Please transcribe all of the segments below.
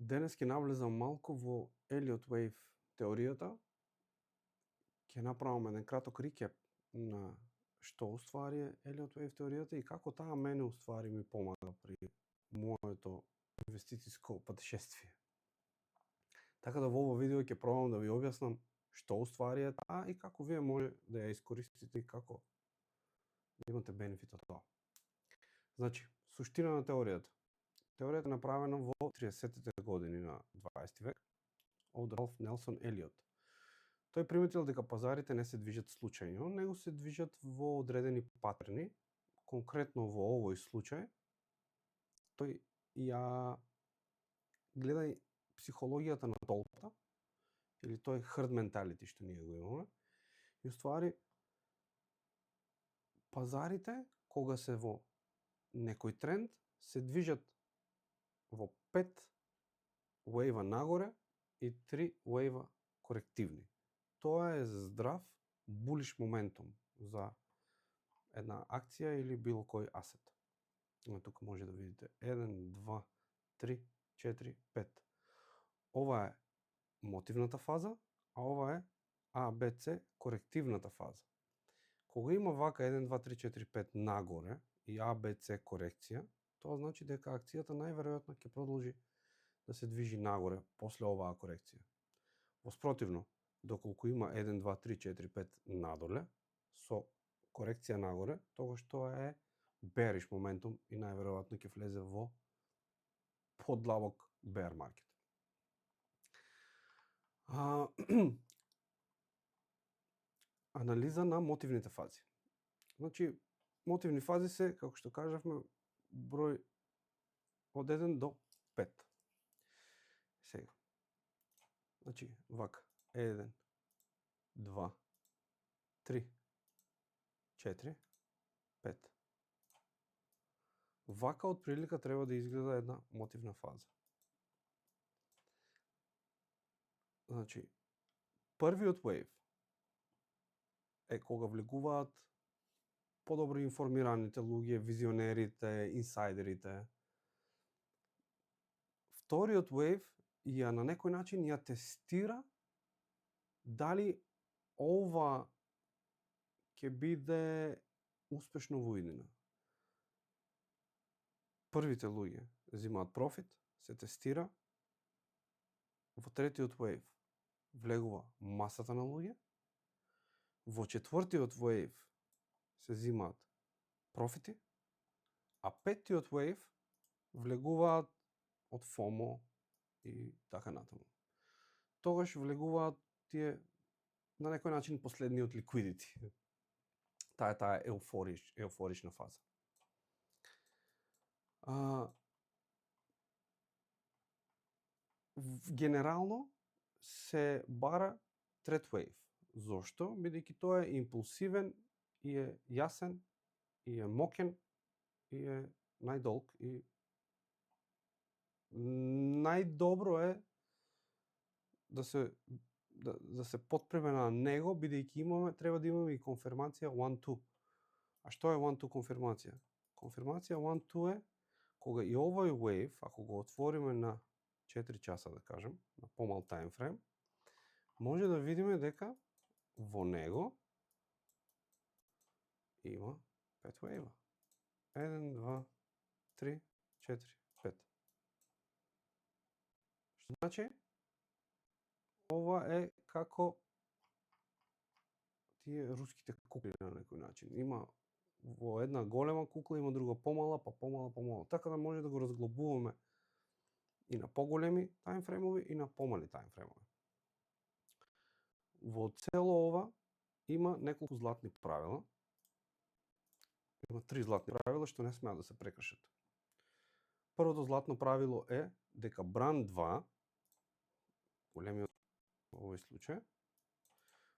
Денес ќе навлезам малку во Elliott Wave теоријата. Ќе направам еден краток рекеп на што уствари е Elliott Wave теоријата и како таа мене уствари ми помага при моето инвестициско патешествие. Така да во ова видео ќе пробам да ви објаснам што уствари е таа и како вие може да ја искористите и како да имате бенефит од тоа. Значи, суштина на теоријата. Теоријата е направена во 30-тите години на 20 век од Ралф Нелсон Елиот. Тој приметил дека пазарите не се движат случајно, него се движат во одредени патерни. Конкретно во овој случај, тој ја гледа психологијата на толпата, или тој herd mentality што ние го имаме, и уствари пазарите, кога се во некој тренд, се движат во 5 уейва нагоре и 3 уейва корективни. Тоа е здрав булиш моментум за една акција или било кој асет. Тука може да видите 1, 2, 3, 4, 5. Ова е мотивната фаза, а ова е ABC корективната фаза. Кога има вака 1, 2, 3, 4, 5 нагоре и ABC корекција, тоа значи дека акцијата најверојатно ќе продолжи да се движи нагоре после оваа корекција. Воспротивно, доколку има 1, 2, 3, 4, 5 надоле, со корекција нагоре, тогаш тоа е bearish моментум и најверојатно ќе влезе во подлабок bear market. Анализа на мотивните фази. Значи, мотивни фази се, како што кажавме, број од 1 до 5. Сега. Значи, вака. 1, 2, 3, 4, 5. Вака од прилика треба да изгледа една мотивна фаза. Значи, првиот wave е кога влегуваат подобро информираните луѓе, визионерите, инсайдерите. Вториот wave ја на некој начин ја тестира дали ова ќе биде успешно во иднина. Првите луѓе земаат профит, се тестира. Во третиот wave влегува масата на луѓе. Во четвртиот wave се земаат профити, а петтиот wave влегуваат од FOMO и така натаму. Тогаш влегуваат тие на некој начин последниот liquidity. Таа е еуфорична фаза. Генерално се бара трет wave. Зошто? Бидејќи тоа е импулсивен и е јасен и е мокен и е најдолг и најдобро е да се потпреме на него, бидејќи треба да имаме и конфирмација 1-2. А што е 1-2 конфирмација? Конфирмација 1-2 е кога и овој wave, ако го отвориме на 4 часа, да кажем, на помал таймфрейм, може да видиме дека во него има 5 wave. 1, 2, 3, 4, 5. Што значи? Ова е како тие руските кукли на некој начин. Има во една голема кукла, има друга помала, па помала. Така да може да го разглобуваме и на поголеми таймфреймови и на помали таймфреймови. Во цело ова има неколку златни правила. Има 3 златни правила што не смеат да се прекршат. Првото златно правило е дека бран 2, големиот во овој случај,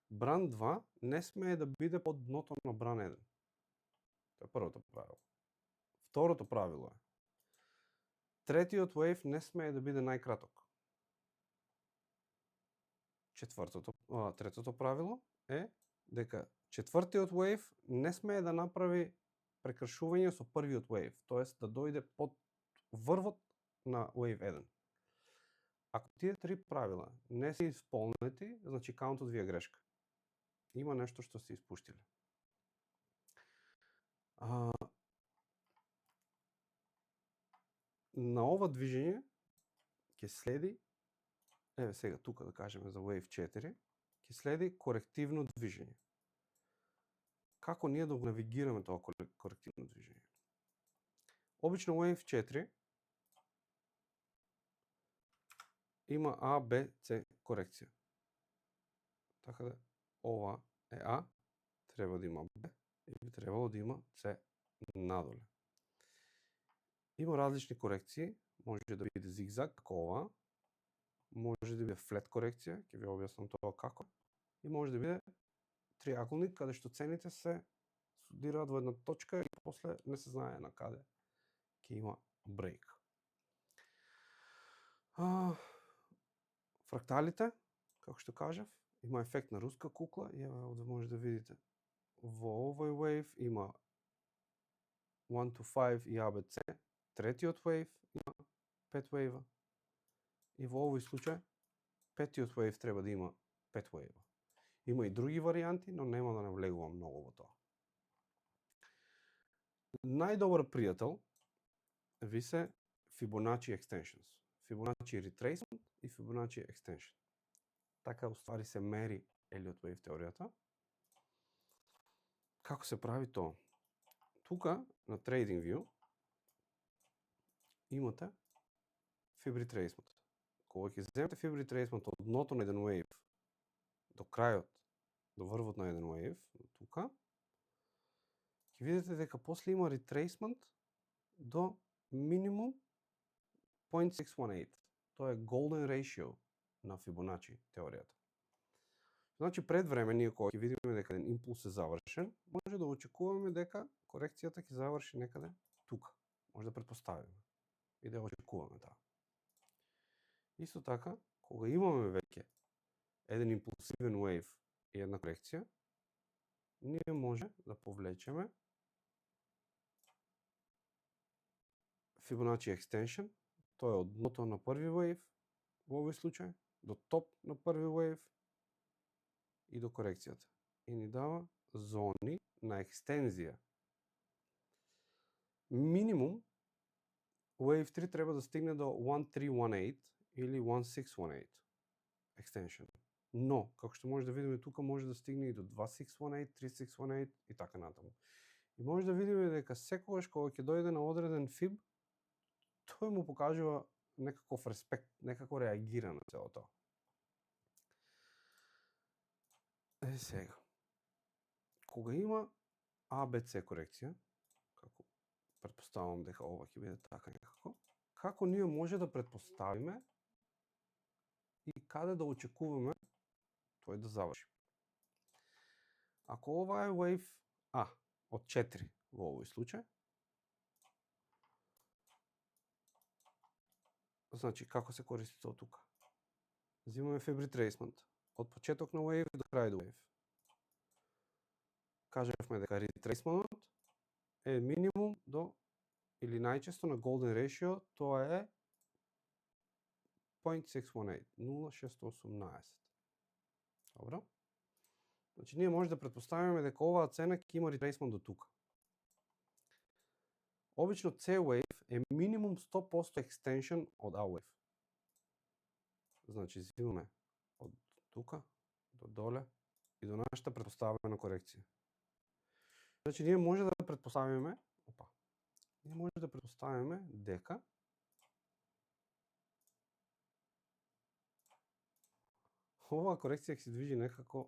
бран 2 не смее да биде под дното на бран 1. Тоа е првото правило. Второто правило е третиот wave не смее да биде најкраток. Третото правило е дека четвртиот wave не смее да направи прекршување со првиот wave, тоест да дојде под врвот на wave 1. Ако тие 3 правила не се исполнети, значи каунтот ви е грешка. Има нешто што сте испуштиле. На ова движење ќе следи, еве сега тука да кажеме за Wave 4, ќе следи корективно движење. Како ние да го навигираме тоа корективно движење? Обично Wave 4 има А, Б, С корекција. Така да ова е А, треба да има Б и би требало да има С надоле. Има различни корекции, може да биде зигзаг, како ова, може да биде флет корекција, ќе ви објаснам тоа како, и може да биде триаголник, каде што цените се судираат во една точка и после не се знае на каде ќе има брейк. Фракталите, како што кажав, има ефект на руска кукла и овде може да видите во овој wave има 1 to 5 и ABC, третиот wave има 5 wave и во овој случај петиот wave треба да има 5 wave. Има и други варијанти, но нема да навлегувам многу во тоа. Најдобар пријател ви се Fibonacci extensions, Fibonacci retracement и Fibonacci extension. Така уствари се мери Elliott wave теоријата. Како се прави тоа? Тука на TradingView имате Fib retracement. Кога ќе земете Fib retracement од дното на еден wave до крајот, до врвот на еден wave, тука, ќе видите дека после има retracement до минимум 0.618. Тоа е golden ratio на Fibonacci теоријата. Значи пред време ние кога ќе видиме дека еден импулс е завршен, може да очекуваме дека корекцијата ќе заврши некаде тука. Може да претпоставиме и да очекуваме таа. Исто така, кога имаме веќе еден импулсивен wave и една корекција, ние може да повлечеме Fibonacci extension, тоа е од дното на први wave во овој случај, до топ на први wave и до корекцијата. И ни дава зони на екстензија. Минимум, Wave 3 треба да стигне до 1318 или 1618 extension. Но, како што може да видиме тука, може да стигне и до 2618, 3618 и така натаму. И може да видиме дека секогаш кога ќе дојде на одреден фиб, тој му покажува некаков респект, некако реагира на цело тоа. Сега, кога има ABC корекција, како претпоставувам дека ова ќе биде така некако, како ние може да претпоставиме и каде да очекуваме тој да заврши. Ако ова е wave А од 4 во овој случај, значи како се користи тоа тука? Земаме Fib retracement од почеток на wave до крај до wave. Кажавме дека retracement е минимум до или најчесто на golden ratio, тоа е 0.618, 0.618. Добро? Значи ние може да претпоставиме дека оваа цена ќе има retracement до тука. Обично C-wave е минимум 100% extension од A-wave. Значи земаме од тука до доле и до нашата претпоставена корекција. Значи ние може да претпоставиме, дека оваа корекција ќе се движи некако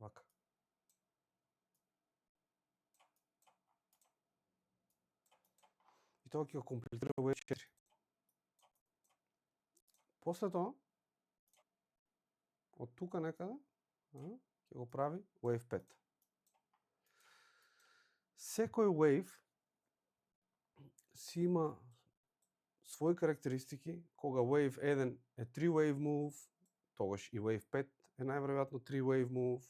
вака. И тоа ќе го комплетира Wave 4. После тоа, од тука некаде, ќе го прави Wave 5. Секој wave си има своји карактеристики. Кога wave 1 е 3 wave move, тогаш и wave 5 е најверојатно 3 wave move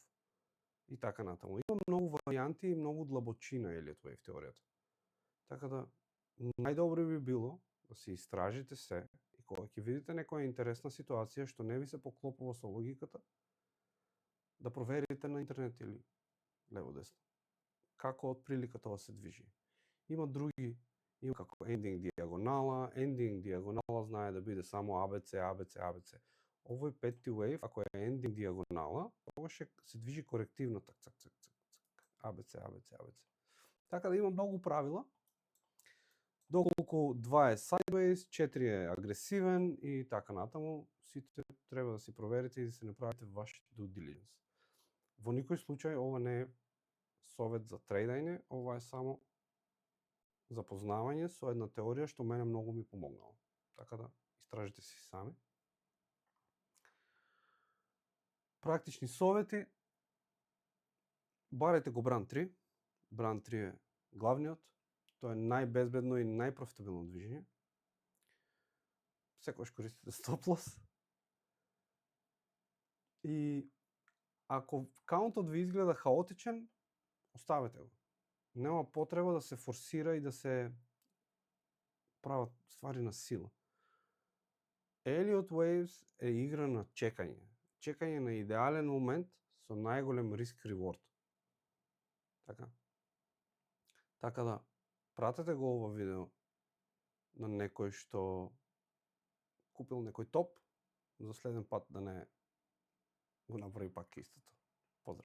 и така натаму. Има многу варијанти и многу длабочина Elliott wave теоријата. Така да најдобро би било да се истражите се и кога ќе видите некоја интересна ситуација што не ви се поклопува со логиката, да проверите на интернет или лево-десно. Како отприлика тоа се движи. Има други, има како ending диагонала, ending диагонала знае да биде само ABC, ABC, ABC. Овој 5-ти wave, ако е ending диагонала, тогаш се движи корективно, так, цак, цак, цак, цак, ABC, ABC, ABC. Така да има многу правила. Доколку 2 е sideways, 4 е агресивен и така натаму, сите треба да си проверите и да се направите вашите due diligence. Во никој случај ова не е совет за трейдање, ова е само запознавање со една теорија што мене многу ми помогнала. Така да истражите си сами. Практични совети. Барете го Brand 3. Brand 3 е главниот. Тоа е најбезбедно и најпрофитабилно движење. Секогаш користите стоп лос. И ако каунтот ви изгледа хаотичен, оставете го. Нема потреба да се форсира и да се прават ствари на сила. Elliott Waves е игра на чекање. Чекање на идеален момент со најголем риск-реворд. Така да, пратете го ова видео на некој што купил некој топ, за следен пат да не го направи пак истото.